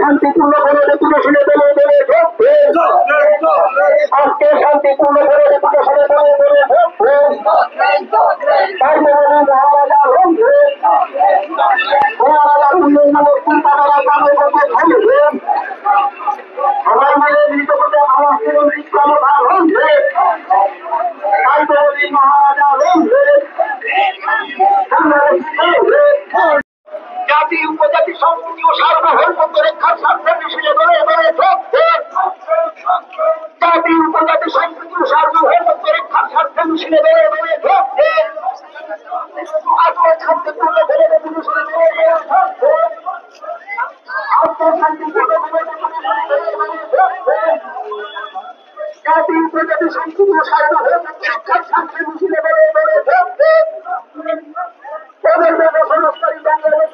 শান্তিপূর্ণ করে রেপুটেশনে বলে বলে আজকে শান্তিপূর্ণ করে রেপুটেশনে বলে বলে তাই বলে মহারাজা মহারাজা উন্নয়নের চিন্তাধারা কামে করতে থাকবে সবাই মিলে মিলিত করতে আমার ক্ষমতা রয়েছে তাই বলে মহারাজা জাতি উপজাতি সংস্কৃতি ও সার্বভৌমত্ব রক্ষার স্বার্থে মিশিয়ে বলে বলে জাতি উপজাতি সংস্কৃতি ও সার্বভৌমত্ব রক্ষার স্বার্থে মিশিয়ে বলে বলে আজকে শান্তিপূর্ণ বলে আজকে শান্তিপূর্ণ জাতি উপজাতি সংস্কৃতি ও সার্বভৌমত্ব রক্ষার স্বার্থে মিশিয়ে বলে বলে সংস্কারী বাংলাদেশ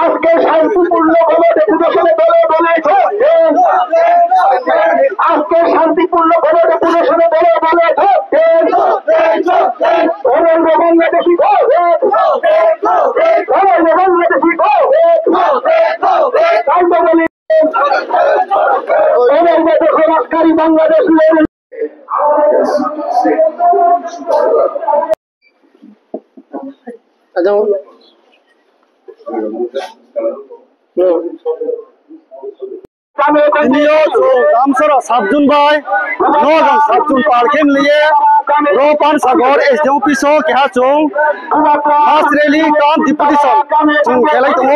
আজকে শান্তিপূর্ণ ভাবে রেপুটেশনে বলে বলে আজকে শান্তিপূর্ণ ভাবে রেপুটেশনে বলে বলে বাংলাদেশি সংস্কারী বাংলাদেশ दामसरा साबजुन भाई नौजन साबजुन पार्किंग लिए रोपान सागर एसडीएम ऑफिस क्या चुंग मास रैली काम डिपुटेशन चुंग खेलाई दङ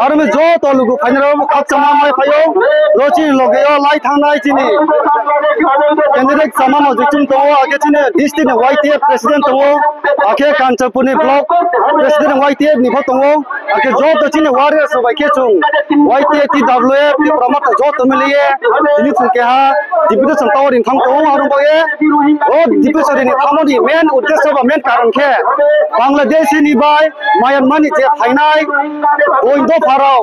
आरो में जो तो लोगो फाइनल खात समा माय फायो लोची लगेयो लाई थांनाय चिनि कैंडिडेट समा मजिचुं दङ आगे चिनि डिस्ट्रिक्ट वाईटीएफ प्रेसिडेंट दङ आखे कांचपुरनि ब्लॉक प्रेसिडेंट वाईटीएफ निफो दङ आगे जो तो चिनि वारियर्स बाइके चुंग वाईटीएफ टीडब्ल्यूएफ प्रमोट जो तो मिलिए ini cungkeha diputation power in thang tong arung boye o diputation ni thamoni main uddesya ba main karon khe bangladesh ni bai myanmar ni je thainai oindo parao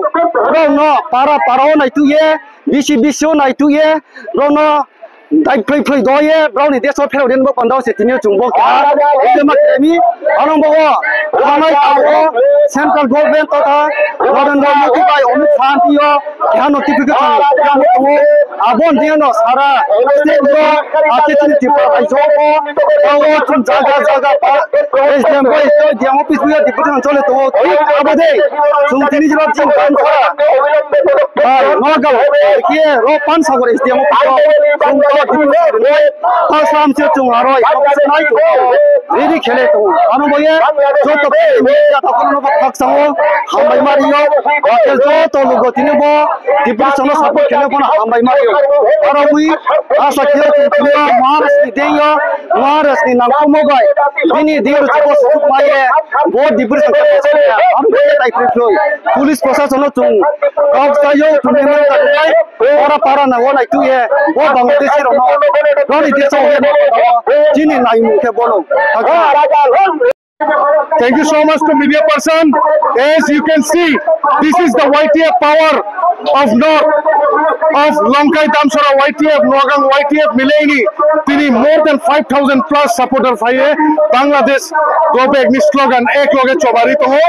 rono para parao nai tuye bisi bisio nai tuye rono dai play doye browni deso phero den bo pandao se tini chungbo ka ele ma kemi arung bo thanai awo central government tata Narendra Modi bai Amit Shah tiyo kya notification abon diano sara state go ate chini tipra bai jobo awo chun jaga jaga pa SDM bai diam office biya deputation chole to abade chung tini jilab chin kan sara nogal kiye ro pan sagar SDM office chung asam se chung aroi nai to riri khele to anu boye jo to ya ta kono ba thak sango hambai mariyo akel jo to logo tini bo deputation support khele bona hambai mariyo aro wi asa kiyo tuma maras ni deyo maras ni nangko mobai ini dir ko suk maye bo deputation khele anu boye tai prefloy police प्रशासन chung kok sayo tune men ta dai ora para na wona tuye bo bangladesh ro no roni deso he no chini nai mu ke bono Thank you so much to media person. As you can see, this is the YTF power of North of Lonkai Damsara YTF, Noagang YTF Mileni. Tini more than 5,000 plus supporter faye Bangladesh go back ni slogan ek loge chobari to ho.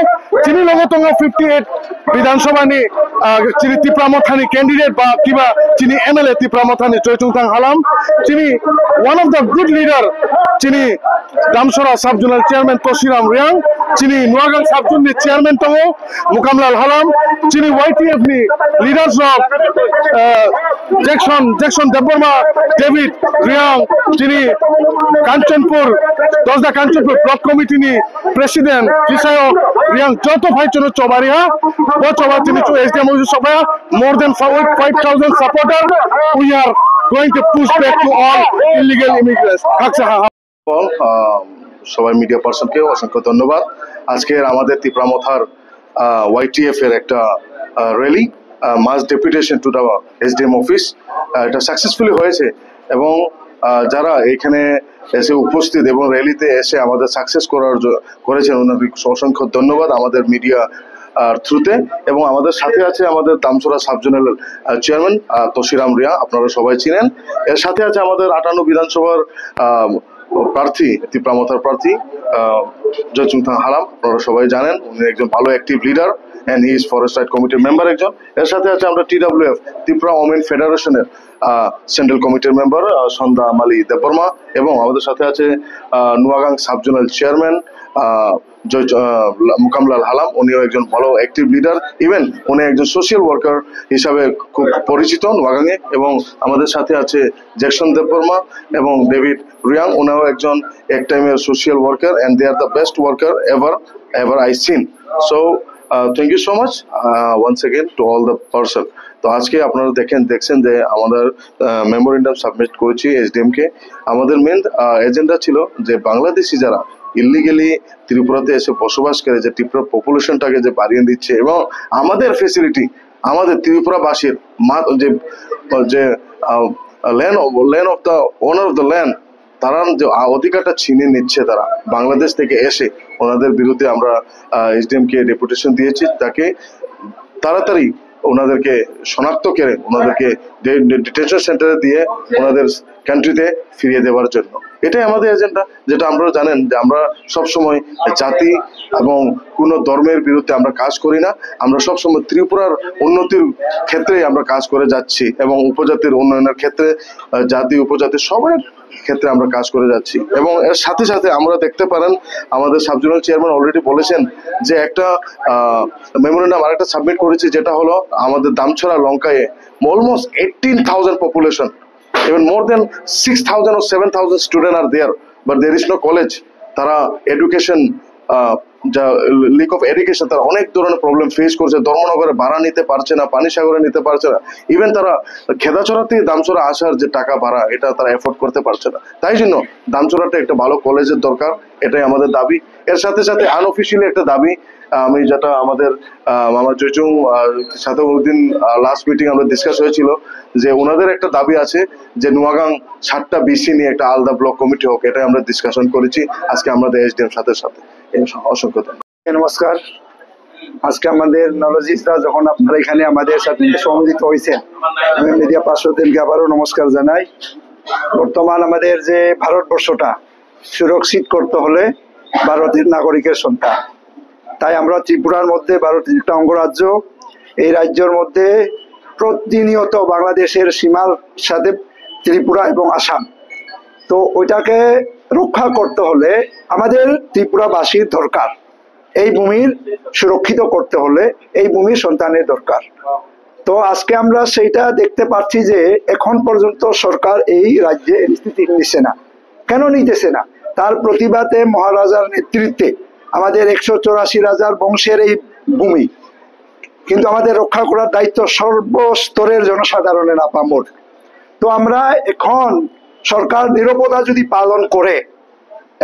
Tini logo to 58 Vidhan Sabha ni Chini Tipramothani candidate ba kiba Chini MLA Tipramothani Choitungtang Halam. Chini one of the good leader Chini Damsara Sub-Zonal Chairman Toshiram Riang, Chini Noagang Sub-Zone ni Chairman Tongo, Mukamlal Halam, Chini YTF ni leaders of Jackson Deborma, David Riang, Chini Kanchanpur, Dosda Kanchanpur Block Committee ni President Kisayo Riang, Joto Phaichono Chobaria, Bo Chobar Chini Chu SDM Sobaya, more than 5,000 supporters. We are going to push back to all illegal immigrants. সবাই media পার্সনকে অসংখ্য ধন্যবাদ। আজকের আমাদের তিপ্রামথার YTF এর একটা rally mass deputation to the SDM office এটা সাকসেসফুলি হয়েছে এবং যারা এখানে এসে উপস্থিত এবং র্যালিতে এসে আমাদের সাকসেস করেছেন ওনাদের অসংখ্য ধন্যবাদ আমাদের মিডিয়া থ্রুতে। এবং আমাদের সাথে আছে আমাদের Damchhara sub zonal chairman Tosiram Riya, আপনারা সবাই চিনেন। এর সাথে আছে আমাদের 58 বিধানসভার প্রার্থী, তিপ্রামথার প্রার্থী জয়চুংথাং হালাম, আপনারা সবাই জানেন উনি একজন ভালো active leader and he is forest right কমিটির মেম্বার একজন। এর সাথে আছে আমরা TWF ত্রিপুরা ওমেন ফেডারেশনের সেন্ট্রাল কমিটির মেম্বার সন্ধ্যা মালি দেববর্মা, এবং আমাদের সাথে আছে নোয়াগাং সাব জোনাল চেয়ারম্যান মুকামলাল হালাম, উনিও একজন ভালো অ্যাক্টিভ লিডার, ইভেন উনি একজন সোশ্যাল ওয়ার্কার হিসাবে খুব পরিচিত নোয়াগাংয়ে। এবং আমাদের সাথে আছে জ্যাকসন দেববর্মা এবং ডেভিড রিয়াং, ওনাও একজন এক টাইমের social worker and they are the best worker ever I seen. So thank you so much once again to all the person. তো আজকে আপনারা দেখছেন যে আমাদের মেমোরেন্ডাম সাবমিট করেছি SDM কে। আমাদের মেন এজেন্ডা ছিল যে বাংলাদেশি যারা ইলিগেলি ত্রিপুরাতে এসে বসবাস করে, যে ত্রিপুরা পপুলেশনটাকে যে বাড়িয়ে দিচ্ছে, এবং আমাদের ফেসিলিটি, আমাদের ত্রিপুরাবাসীর যে land of the owner of the land, তারা যে অধিকারটা ছিনিয়ে নিচ্ছে তারা বাংলাদেশ থেকে এসে, ওনাদের বিরুদ্ধে আমরা SDM কে ডেপুটেশন দিয়েছি, তাকে তাড়াতাড়ি ওনাদেরকে শনাক্ত করে ওনাদেরকে ডিটেনশন সেন্টারে দিয়ে ওনাদের কান্ট্রিতে ফিরিয়ে দেওয়ার জন্য। এটাই আমাদের এজেন্ডা। যেটা আপনারা জানেন যে আমরা সবসময় জাতি এবং কোনো ধর্মের বিরুদ্ধে আমরা কাজ করি না, আমরা সবসময় ত্রিপুরার উন্নতির ক্ষেত্রে আমরা কাজ করে যাচ্ছি, এবং উপজাতির উন্নয়নের ক্ষেত্রে জাতি উপজাতি সবার ক্ষেত্রে আমরা কাজ করে যাচ্ছি। এবং এর সাথে সাথে আমরা দেখতে পারেন আমাদের সাব জোনাল চেয়ারম্যান অলরেডি বলেছেন যে একটা মেমোরেন্ডাম আরেকটা সাবমিট করেছি, যেটা হলো আমাদের দামছড়া লঙ্কায় almost 18,000 population, even more than 6,000 or 7,000 students are there, but there is no college. তারা এডুকেশন যা লিক অফ এডুকেশন, তারা অনেক ধরনের প্রবলেম ফেস করছে। ধর্মনগরে ভাড়া নিতে পারছে না, পানিসাগরে নিতে পারছে না, ইভেন তারা খেদাছড়া থেকে দামছড়া আসার যে টাকা ভাড়া, এটা তারা এফোর্ড করতে পারছে না। তাই জন্য দামছড়াটা একটা ভালো কলেজের দরকার, এটাই আমাদের দাবি। এর সাথে সাথে আনঅফিসিয়ালি একটা দাবি আমি, যেটা আমাদের আমার জয়চুং সাথে ওদিন লাস্ট মিটিং আমরা ডিসকাস হয়েছিল, যে ওনাদের একটা দাবি আছে যে নোয়াগাং 7টা BC নিয়ে একটা আলাদা ব্লক কমিটি হোক, এটাই আমরা ডিসকাশন করেছি আজকে আমাদের SDM সাথে। অসংখ্য নমস্কার। আজকে আমাদের নলজিস্টরা যখন আপনারা এখানে আমাদের সাথে সম্মিলিত হয়েছেন, আমি মিডিয়া পার্শ্বদেরকে আবারও নমস্কার জানাই। বর্তমান আমাদের যে ভারতবর্ষটা সুরক্ষিত করতে হলে ভারতের নাগরিকের সন্তান, তাই আমরা ত্রিপুরার মধ্যে ভারতের একটা অঙ্গরাজ্য, এই রাজ্যের মধ্যে প্রতিনিয়ত বাংলাদেশের সীমার সাথে ত্রিপুরা এবং আসাম, তো ওইটাকে রক্ষা করতে হলে আমাদের ত্রিপুরাবাসীর দরকার, এই ভূমির সুরক্ষিত করতে হলে এই ভূমির সন্তানের দরকার। তো আজকে আমরা সেইটা দেখতে পাচ্ছি যে এখন পর্যন্ত সরকার এই রাজ্যে স্থিতি নিচ্ছে না। কেন নিতেছে না? তার প্রতিবাদে মহারাজার নেতৃত্বে আমাদের 184 রাজার বংশের এই ভূমি কিন্তু আমাদের রক্ষা করার দায়িত্ব সর্বস্তরের জনসাধারণের আপামর। তো আমরা এখন সরকার নিরবতা যদি পালন করে,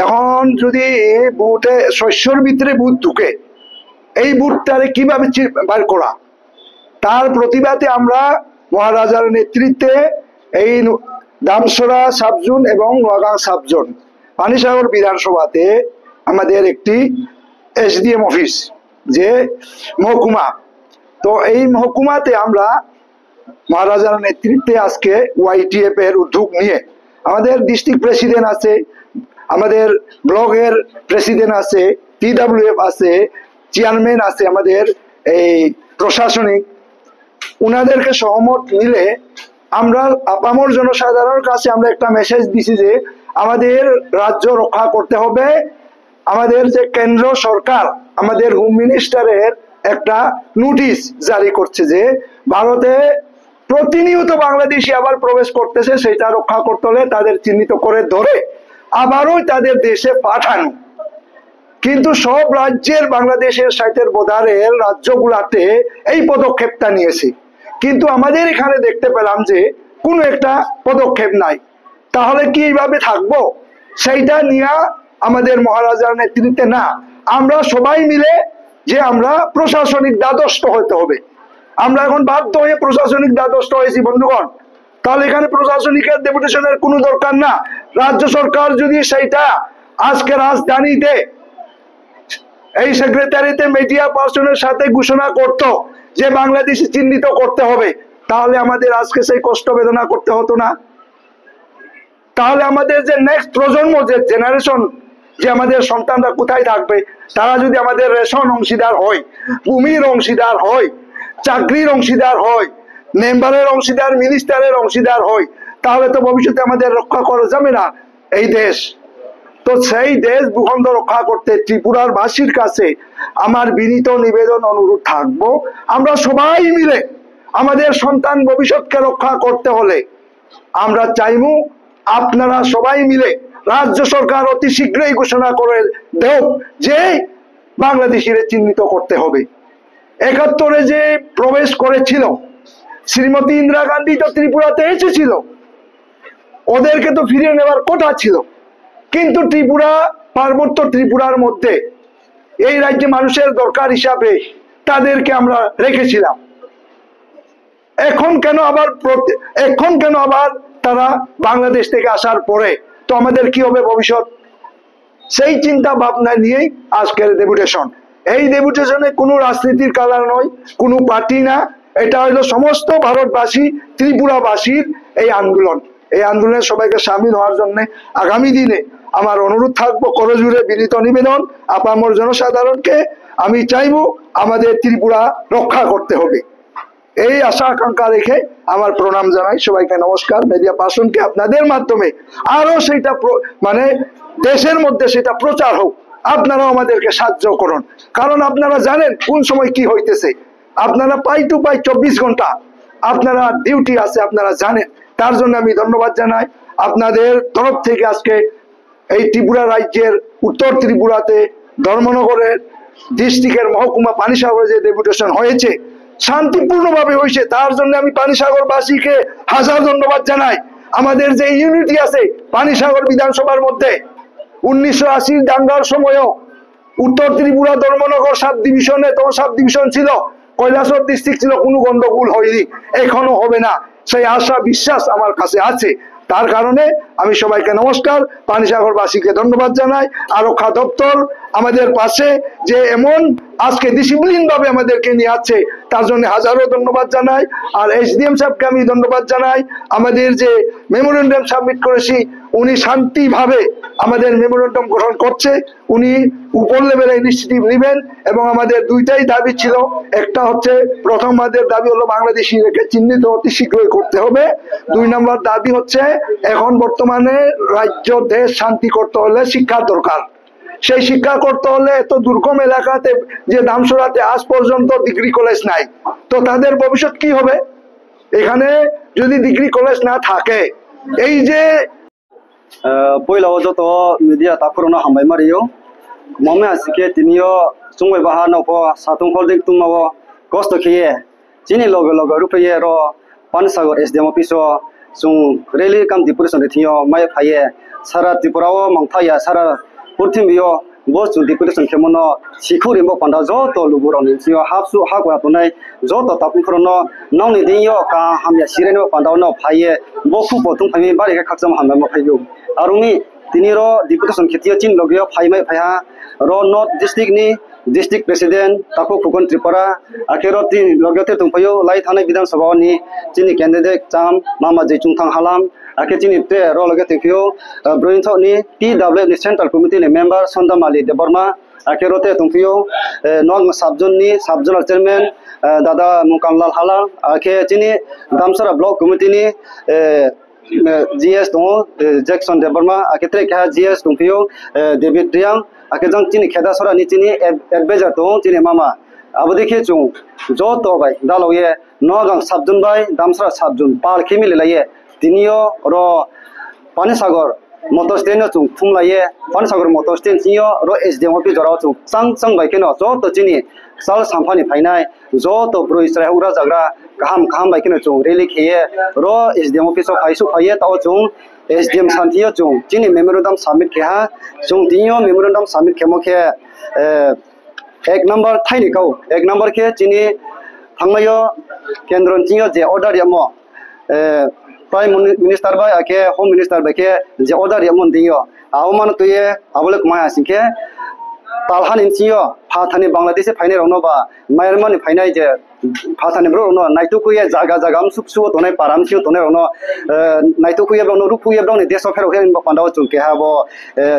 এখন যদি বুটে শস্যর ভিতরে বুট ঢুকে, এই বুটটারে কিভাবে বার করা, তার প্রতিবাদে আমরা মহারাজার নেতৃত্বে এই দামছড়া সাবজোন এবং নোয়াগাং সাবজোন পানিসাগর বিধানসভাতে আমাদের একটি SDM অফিস, যে মহকুমা, তো এই মহকুমাতে আমরা মহারাজার নেতৃত্বে আজকে YTF এর উদ্যোগ নিয়ে, আমাদের ডিস্ট্রিক্ট প্রেসিডেন্ট আছে, আমাদের ব্লকের প্রেসিডেন্ট আছে, TWF আছে, চেয়ারম্যান আছে, আমাদের এই প্রশাসনিক, উনাদেরকে সহমত মিলে আমরা আপামর জনসাধারণের কাছে আমরা একটা মেসেজ দিছি যে আমাদের রাজ্য রক্ষা করতে হবে। আমাদের যে কেন্দ্র সরকার, আমাদের হোম মিনিস্টারের একটা নোটিশ জারি করছে যে ভারতে প্রতিনিয়ত বাংলাদেশি আবার প্রবেশ করতেছে, সেটা রক্ষা করতে হলে তাদের চিহ্নিত করে ধরে আবারও তাদের দেশে পাঠানো। কিন্তু সব রাজ্যের বাংলাদেশের সাইটের বোর্ডারের রাজ্যগুলাতে এই পদক্ষেপটা নিয়েছে, কিন্তু আমাদের এখানে দেখতে পেলাম যে কোনো একটা পদক্ষেপ নাই। তাহলে কি এইভাবে থাকবো? সেইটা নিয়ে আমাদের মহারাজার নেতৃত্বে না, আমরা সবাই মিলে যে আমরা প্রশাসনিক দ্বাদস্থ হতে হবে। আমরা এখন বাধ্য হয়ে প্রশাসনিক দ্বাদস্থ হয়েছি বন্ধুগণ। তাহলে এখানে প্রশাসনিকের ডেপুটেশনের কোনো দরকার না। রাজ্য সরকার যদি সেইটা আজকে রাজধানীতে এই সেক্রেটারিতে মিডিয়া পার্সনের সাথে ঘোষণা করত যে বাংলাদেশি চিহ্নিত করতে হবে, তাহলে আমাদের আজকে সেই কষ্ট বেদনা করতে হতো না। তাহলে আমাদের যে নেক্সট প্রজন্ম, যে জেনারেশন, যে আমাদের সন্তানরা কোথায় থাকবে, তারা যদি আমাদের রেশন অংশীদার হয়, ভূমির অংশীদার হয়, চাকরির অংশীদার হয়, মেম্বারের অংশীদার, মিনিস্টারের অংশীদার হয়, তাহলে তো ভবিষ্যতে আমাদের রক্ষা করা যাবে না এই দেশ। তো সেই দেশ ভূখণ্ড রক্ষা করতে ত্রিপুরার বাসীর কাছে আমার বিনীত নিবেদন, অনুরোধ থাকবো, আমরা সবাই মিলে আমাদের সন্তান ভবিষ্যৎকে রক্ষা করতে হলে আমরা চাইবো আপনারা সবাই মিলে রাজ্য সরকার অতি শীঘ্রই ঘোষণা করে দেও যে বাংলাদেশিরে চিহ্নিত করতে হবে। 71-এ যে প্রবেশ করেছিল শ্রীমতী ইন্দিরা গান্ধী তো ত্রিপুরাতে এসেছিল, ওদেরকে তো ফিরিয়ে নেওয়ার কথা ছিল, কিন্তু ত্রিপুরা, পার্বত্য ত্রিপুরার মধ্যে এই রাজ্যে মানুষের দরকার হিসাবে তাদেরকে আমরা রেখেছিলাম। এখন কেন আবার তারা বাংলাদেশ থেকে আসার পরে তো আমাদের কি হবে ভবিষ্যৎ, সেই চিন্তা ভাবনা নিয়েই আজকের ডেপুটেশন। এই ডেপুটেশনে কোনো রাজনীতির কালার নয়, কোনো পার্টি না, এটা হলো সমস্ত ভারতবাসী, ত্রিপুরাবাসীর এই আন্দোলন। এই আন্দোলনে সবাইকে সামিল হওয়ার জন্য আগামী দিনে আমার অনুরোধ থাকবো, করজোড়ে বিনীত নিবেদন আপামর জনসাধারণকে, আমি চাইবো আমাদের ত্রিপুরা রক্ষা করতে হবে। এই আশা আকাঙ্ক্ষা রেখে আমার প্রণাম জানাই, সবাইকে নমস্কার। মিডিয়া পার্সনকে আপনাদের মাধ্যমে আরো সেটা মানে দেশের মধ্যে সেটা প্রচার হোক, আপনারাও আমাদেরকে সাহায্য করুন, কারণ আপনারা জানেন কোন সময় কি হইতেছে। আপনারা পাই টু পাই 24 ঘন্টা আপনারা ডিউটি আছে, আপনারা জানেন। তার জন্য আমি ধন্যবাদ জানাই আপনাদের তরফ থেকে। আজকে এই ত্রিপুরা রাজ্যের উত্তর ত্রিপুরাতে ধর্মনগরের ডিস্ট্রিক্টের মহকুমা পানিসাগরে যে ডেপুটেশন হয়েছে, শান্তিপূর্ণভাবে হয়েছে, তার জন্য আমি পানিসাগরবাসীকে হাজার ধন্যবাদ জানাই। আমাদের যে ইউনিটি আছে পানিসাগর বিধানসভার মধ্যে, 1980 দাঙ্গার সময়ও উত্তর ত্রিপুরা ধর্মনগর সাব ডিভিশনে, তো সাব ডিভিশন ছিল, কৈলাসহর ডিস্ট্রিক্ট ছিল, কোনো গন্ডগোল হয়নি, এখনো হবে না, সেই আশা বিশ্বাস আমার কাছে আছে। তার কারণে আমি সবাইকে নমস্কার, পানিসাগরবাসীকে ধন্যবাদ জানাই। আরক্ষা দপ্তর আমাদের পাশে যে এমন আজকে ডিসিপ্লিন ভাবে আমাদেরকে নিয়ে আসছে, তার জন্য হাজারো ধন্যবাদ জানাই। আর এসডিএম সাহেবকে আমি ধন্যবাদ জানাই। আমাদের যে মেমোরেন্ডাম সাবমিট করেছি, উনি শান্তিভাবে আমাদের মেমোরেন্ডাম গ্রহণ করছে, উনি উপর লেভেলে ইনিশিয়েটিভ নেবেন। এবং আমাদের দুইটাই দাবি ছিল, একটা হচ্ছে প্রথম আমাদের দাবি হলো বাংলাদেশিদেরকে চিহ্নিত অতি শীঘ্রই করতে হবে। 2 নম্বর দাবি হচ্ছে এখন বর্তমানে রাজ্য দেশ শান্তি করতে হলে শিক্ষার দরকার। সেই শিক্ষা করতে হলে এত দুর্গম এলাকাতে যে দামসরাতে আজ পর্যন্ত ডিগ্রি কলেজ নাই, তো তাদের ভবিষ্যৎ কি হবে? এখানে যদি ডিগ্রি কলেজ না থাকে, এই যে পয়লাও যত মিডিয়া তাফরনো হামবাই মারিও মমে আসিকে তিনিও চুংবাই বাহা নকো সাতুং হলদিক তুমাও কষ্ট খেয়ে চিনি লগে লগে রুপয়ে র পানিসাগর এসডিএম অফিসও চুং রেলি কাম ডিপুরেশন থিও মাই ফাইয়ে সারা ত্রিপুরাও মাংথায়া সারা পৃথিবীও বস ডিপুরেশন খেমনো শিখুরিমো পান্ডা যত লুবুরনি সিও হাফসু হাকwa তনাই যত তাপুফরনো নাউনি দিও কা হামিয়া সিরেনো পান্ডাওনো ফাইয়ে বখু পতুং ফাইমি বারে খাকসাম হামা ফাইयो आरुमी तिनी रो डिपुटेशन खेतिया चिन लगियो फाइमाय फाइहा रो नॉर्थ डिस्ट्रिक्ट नि डिस्ट्रिक्ट प्रेसिडेंट ताको फुकन त्रिपुरा आखेरो ति लगियोते तुमफायो लाई थाने विधानसभा नि चिनि कैंडिडेट चाम मामा जैचुंथां हालाम आखे चिनि ते रो लगे तेफियो ब्रोइनथो नि टीडब्ल्यू नि सेंट्रल कमिटी नि मेंबर सन्दामाली देबर्मा आखेरो ते तुमफियो नॉर्थ सबजोन नि सबजोनल चेयरमैन दादा मुकामलाल हालाम आखे चिनि दामसरा ब्लॉक कमिटी नि GS दो जैक्सन देबर्मा आकेत्रे क्या GS तुमफियो डेविड रियांग आके जंग चिनी खेदा सरा नि चिनी एडवाइजर दो चिनी मामा अब देखिए चुं जो तो भाई दालो ये नौगंग सबजुन भाई दामसरा सबजुन पाल खेमिले लाये तिनियो रो पानीसागर मोटर स्टैंड चुं थुमलाये पानीसागर मोटर स्टैंड चियो रो एसडीएम ऑफिस जराव चुं संग भाई केनो जो तो चिनी साल सामफानी फाइनाय जो तो ब्रो इसराय उरा जाग्रा गाहाम गाहाम भाई केनो चुं रेली खेये रो एसडीएम ऑफिस फाइसु फाइये ताव चुं एसडीएम शांतियो चुं चिनी मेमोरेंडम सबमिट खेहा चुं तिनियो मेमोरेंडम सबमिट खेमोखे एक नंबर थाइनिकौ एक नंबर के चिनी थांनायो केन्द्र चियो जे अर्डार यामो Prime Minister by ake Home Minister by ke je order yamon diyo awman to ye abulek maya sinke talhan insiyo phathani Bangladesh phaine rono ba Myanmar ni phainai je phathani bro rono naitu kuye jaga jagam suksu tonai param siu tonai rono naitu kuye rono rukuye rono deso phero hen ba pandaw chung ke habo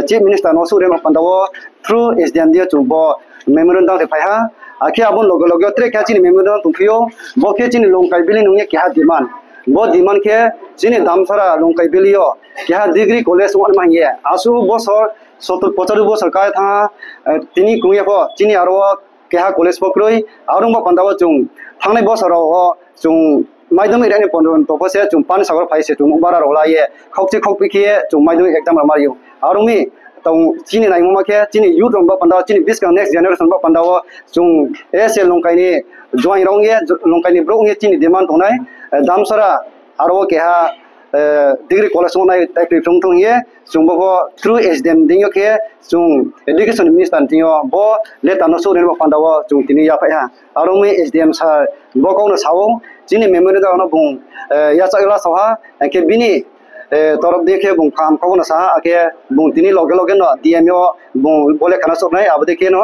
Chief Minister no sure ma pandaw through SDM dia chung bo memorandum de phaiha ake abon logo logo tre ka chini memorandum tupio bo ke chini longkai bili nungye ke ha demand bo demand ke chini damsara longkai bilio ke ha degree college wan ma ye asu bosor 70-75 বছর কায় থা তিনি কুয়ে ফ চিনি আরো কেহা college পক্রই Aarong বা পান্দাও চুং থাংনাই বছরাव চুং মাইদম ইরানি পন্ডন তপসে চুং পান সাগর ফাইছে চুং বারা রলায়ে খকচি খকপিখিয়ে চুং মাইদম একদম মারিयो আরংমি তং চিনি নাইমমাকে চিনি ইউথ রং বা পান্দাও চিনি বিস का नेक्स्ट जनरेशन বা পান্দাও চুং এসে লংকাইনি জয় রংয়ে লংকাইনি ব্রংয়ে চিনি ডিমান্ড হনাই দামসরা আরো কেহা degree college onai type from thong ye chung bo through SDM ding ke chung education minister tingo bo leta no so re bo pandawo chung tini ya phai ha arome SDM sa bo ko no sawo chini memory da no bung ya cha ila sawa ke bini torop dekhe bung kham ko no sa ake bung tini loge loge no DMO bung bole kana so nai ab dekhe no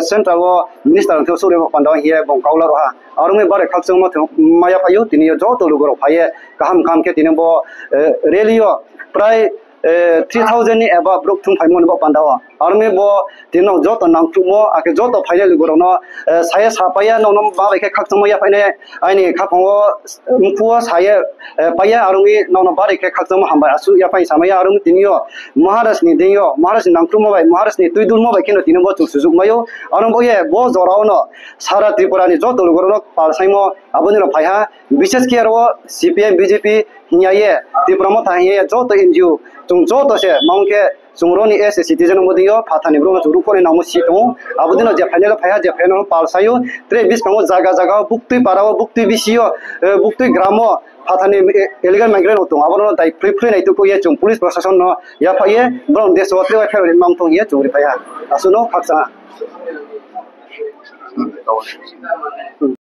central minister tho so re bo pandawo ye bung kaula ro ha arome bare khak chung ma maya payo tini jo to lugo ro phaye kaham kam ke tini bo रेलियो प्राय 3000 नि एबा book थुम Feynman बो पांदावा आरमे बो तिनो जत नांगथुमो आके जत final गुरनो साया सापाया नोनम बाबाके खाखतमया फाइने आइनि खाखंगो मुखुवा साया पाया आरंगि नोनो बारिके खाखतम हामबा आसु या फाइ सामया आरंग तिनियो महाराष्ट्रनि देयो महाराष्ट्र नांगथुमो बाय महाराष्ट्रनि तुइदुलमो बाय किनो तिनो बो सुजुग मायो आरंग बो ये बो जरावनो सारा त्रिपुरानि जत गुरनो पालसाइमो आबोनि रो फाइहा विशेष के आरो CPM BJP हियाये त्रिपुरामो थाहिये Jat NGO chung jo to se mangke chungroni as citizen modiyo phathani bro churu kore namu situ abudino je final phaya je final palsayo tre bis kango jaga jaga bukti parao bukti bisiyo bukti gramo phathani illegal migrant otung abono dai free free nai to ko ye chung police protection no ya phaye bro deso tre wa phare mang to ye churi phaya asuno khaksa